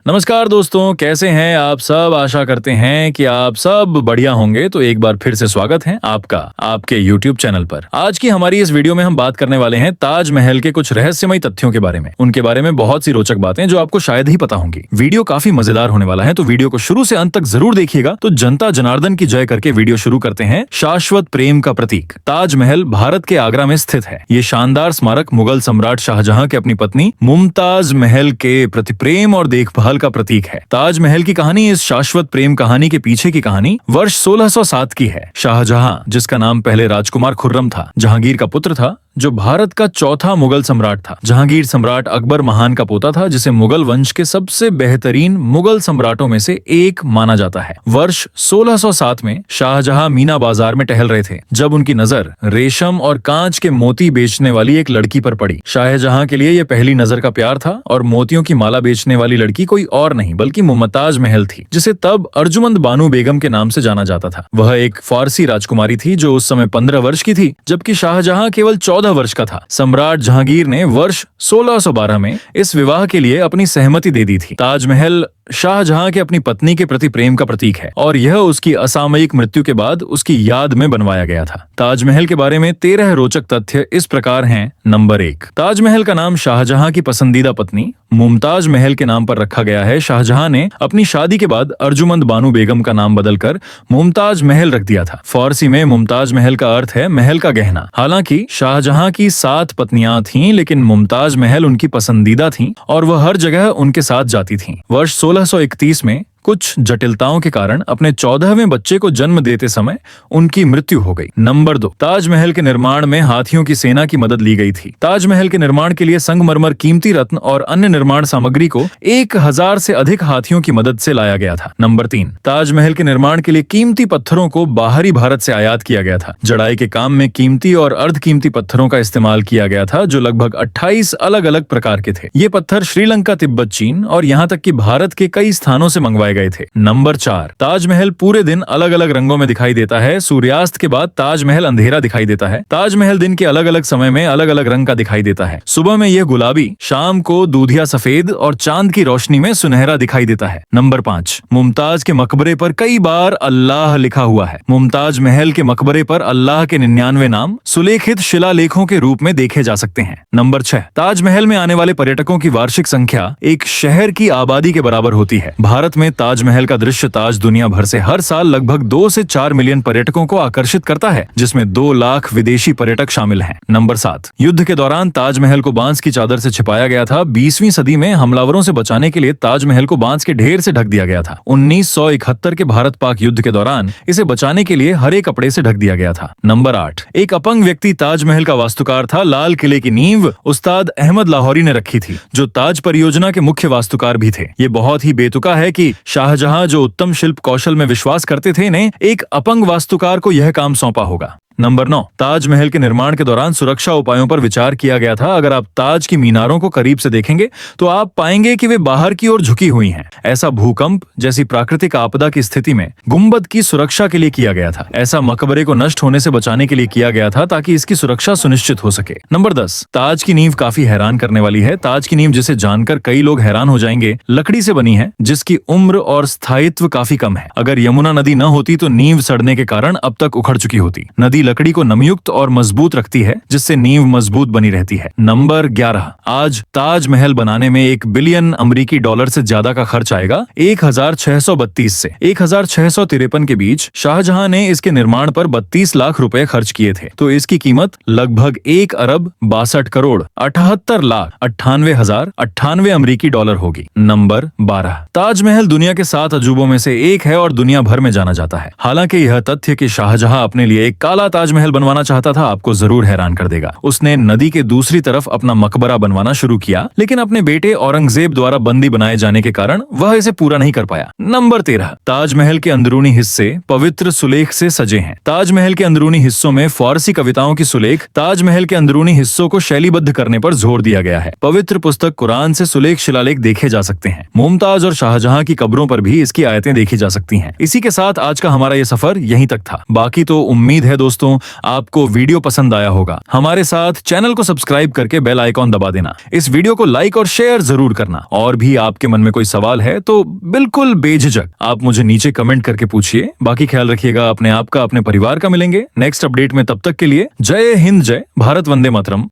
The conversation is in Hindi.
नमस्कार दोस्तों, कैसे हैं आप सब। आशा करते हैं कि आप सब बढ़िया होंगे। तो एक बार फिर से स्वागत है आपका आपके YouTube चैनल पर। आज की हमारी इस वीडियो में हम बात करने वाले हैं ताजमहल के कुछ रहस्यमय तथ्यों के बारे में। उनके बारे में बहुत सी रोचक बातें जो आपको शायद ही पता होंगी। वीडियो काफी मजेदार होने वाला है, तो वीडियो को शुरू से अंत तक जरूर देखिएगा। तो जनता जनार्दन की जय करके वीडियो शुरू करते हैं। शाश्वत प्रेम का प्रतीक ताजमहल भारत के आगरा में स्थित है। ये शानदार स्मारक मुगल सम्राट शाहजहां के अपनी पत्नी मुमताज महल के प्रति प्रेम और देखभाल का प्रतीक है। ताजमहल की कहानी, इस शाश्वत प्रेम कहानी के पीछे की कहानी वर्ष 1607 की है। शाहजहां, जिसका नाम पहले राजकुमार खुर्रम था, जहांगीर का पुत्र था, जो भारत का चौथा मुगल सम्राट था। जहांगीर सम्राट अकबर महान का पोता था, जिसे मुगल वंश के सबसे बेहतरीन मुगल सम्राटों में से एक माना जाता है। वर्ष 1607 में शाहजहां मीना बाजार में टहल रहे थे जब उनकी नजर रेशम और कांच के मोती बेचने वाली एक लड़की पर पड़ी। शाहजहां के लिए यह पहली नजर का प्यार था और मोतियों की माला बेचने वाली लड़की कोई और नहीं बल्कि मुमताज महल थी, जिसे तब अर्जुमंद बानो बेगम के नाम से जाना जाता था। वह एक फारसी राजकुमारी थी जो उस समय 15 वर्ष की थी, जबकि शाहजहां केवल 14 वर्ष का था। सम्राट जहांगीर ने वर्ष 1612 में इस विवाह के लिए अपनी सहमति दे दी थी। ताजमहल शाहजहां के अपनी पत्नी के प्रति प्रेम का प्रतीक है और यह उसकी असामयिक मृत्यु के बाद उसकी याद में बनवाया गया था। ताजमहल के बारे में 13 रोचक तथ्य इस प्रकार हैं। नंबर 1, ताजमहल का नाम शाहजहां की पसंदीदा पत्नी मुमताज महल के नाम पर रखा गया है। शाहजहां ने अपनी शादी के बाद अर्जुमंद बानो बेगम का नाम बदलकर मुमताज महल रख दिया था। फारसी में मुमताज महल का अर्थ है महल का गहना। हालांकि शाहजहां की 7 पत्नियां थीं, लेकिन मुमताज महल उनकी पसंदीदा थीं और वह हर जगह उनके साथ जाती थीं। वर्ष 1631 में कुछ जटिलताओं के कारण अपने 14वें बच्चे को जन्म देते समय उनकी मृत्यु हो गई। नंबर 2, ताजमहल के निर्माण में हाथियों की सेना की मदद ली गई थी। ताजमहल के निर्माण के लिए संगमरमर, कीमती रत्न और अन्य निर्माण सामग्री को 1000 से अधिक हाथियों की मदद से लाया गया था। नंबर 3, ताजमहल के निर्माण के लिए कीमती पत्थरों को बाहरी भारत से आयात किया गया था। जड़ाई के काम में कीमती और अर्धकीमती पत्थरों का इस्तेमाल किया गया था, जो लगभग 28 अलग अलग प्रकार के थे। ये पत्थर श्रीलंका, तिब्बत, चीन और यहाँ तक कि भारत के कई स्थानों से मंगवाए गए थे। नंबर 4, ताजमहल पूरे दिन अलग अलग रंगों में दिखाई देता है। सूर्यास्त के बाद ताजमहल अंधेरा दिखाई देता है। ताजमहल दिन के अलग अलग समय में अलग अलग रंग का दिखाई देता है। सुबह में यह गुलाबी, शाम को दूधिया सफेद और चांद की रोशनी में सुनहरा दिखाई देता है। नंबर 5, मुमताज के मकबरे पर कई बार अल्लाह लिखा हुआ है। मुमताज महल के मकबरे पर अल्लाह के 99 नाम सुलेखित शिलालेखों के रूप में देखे जा सकते हैं। नंबर 6, ताजमहल में आने वाले पर्यटकों की वार्षिक संख्या एक शहर की आबादी के बराबर होती है। भारत में ताजमहल का दृश्य ताज दुनिया भर से हर साल लगभग 2 से 4 मिलियन पर्यटकों को आकर्षित करता है, जिसमें 2 लाख विदेशी पर्यटक शामिल हैं। नंबर 7, युद्ध के दौरान ताजमहल को बांस की चादर से छिपाया गया था। 20वीं सदी में हमलावरों से बचाने के लिए ताजमहल को बांस के ढेर से ढक दिया गया था। 1971 के भारत पाक युद्ध के दौरान इसे बचाने के लिए हरे कपड़े से ढक दिया गया था। नंबर 8, एक अपंग व्यक्ति ताजमहल का वास्तुकार था। लाल किले की नींव उस्ताद अहमद लाहौरी ने रखी थी, जो ताज परियोजना के मुख्य वास्तुकार भी थे। ये बहुत ही बेतुका है कि शाहजहां, जो उत्तम शिल्प कौशल में विश्वास करते थे, ने एक अपंग वास्तुकार को यह काम सौंपा होगा। नंबर 9, ताजमहल के निर्माण के दौरान सुरक्षा उपायों पर विचार किया गया था। अगर आप ताज की मीनारों को करीब से देखेंगे तो आप पाएंगे कि वे बाहर की ओर झुकी हुई हैं। ऐसा भूकंप जैसी प्राकृतिक आपदा की स्थिति में गुंबद की सुरक्षा के लिए किया गया था। ऐसा मकबरे को नष्ट होने से बचाने के लिए किया गया था, ताकि इसकी सुरक्षा सुनिश्चित हो सके। नंबर 10, ताज की नींव काफी हैरान करने वाली है। ताज की नींव, जिसे जानकर कई लोग हैरान हो जाएंगे, लकड़ी से बनी है, जिसकी उम्र और स्थायित्व काफी कम है। अगर यमुना नदी न होती तो नींव सड़ने के कारण अब तक उखड़ चुकी होती। नदी लकड़ी को नमयुक्त और मजबूत रखती है, जिससे नींव मजबूत बनी रहती है। नंबर 11, आज ताजमहल बनाने में $1 बिलियन अमेरिकी डॉलर से ज्यादा का खर्च आएगा। 1632 से 1653 के बीच शाहजहां ने इसके निर्माण पर 32 लाख रुपए खर्च किए थे। तो इसकी कीमत लगभग 1 अरब 62 करोड़ 78 लाख 98,098 अमेरिकी डॉलर होगी। नंबर 12, ताजमहल दुनिया के 7 अजूबों में से एक है और दुनिया भर में जाना जाता है। हालांकि यह तथ्य कि शाहजहां अपने लिए एक काला ताजमहल बनवाना चाहता था, आपको जरूर हैरान कर देगा। उसने नदी के दूसरी तरफ अपना मकबरा बनवाना शुरू किया, लेकिन अपने बेटे औरंगजेब द्वारा बंदी बनाए जाने के कारण वह इसे पूरा नहीं कर पाया। नंबर 13, ताजमहल के अंदरूनी हिस्से पवित्र सुलेख से सजे हैं। ताजमहल के अंदरूनी हिस्सों में फारसी कविताओं की सुलेख ताजमहल के अंदरूनी हिस्सों को शैलीबद्ध करने पर जोर दिया गया है। पवित्र पुस्तक कुरान से सुलेख शिलालेख देखे जा सकते हैं। मुमताज और शाहजहां की कब्रों पर भी इसकी आयतें देखी जा सकती हैं। इसी के साथ आज का हमारा ये सफर यहीं तक था। बाकी तो उम्मीद है दोस्तों दोस्तों आपको वीडियो पसंद आया होगा। हमारे साथ चैनल को सब्सक्राइब करके बेल आइकॉन दबा देना। इस वीडियो को लाइक और शेयर जरूर करना। और भी आपके मन में कोई सवाल है तो बिल्कुल बेझिझक आप मुझे नीचे कमेंट करके पूछिए। बाकी ख्याल रखिएगा अपने आप का, अपने परिवार का। मिलेंगे नेक्स्ट अपडेट में, तब तक के लिए जय हिंद, जय भारत, वंदे मातरम।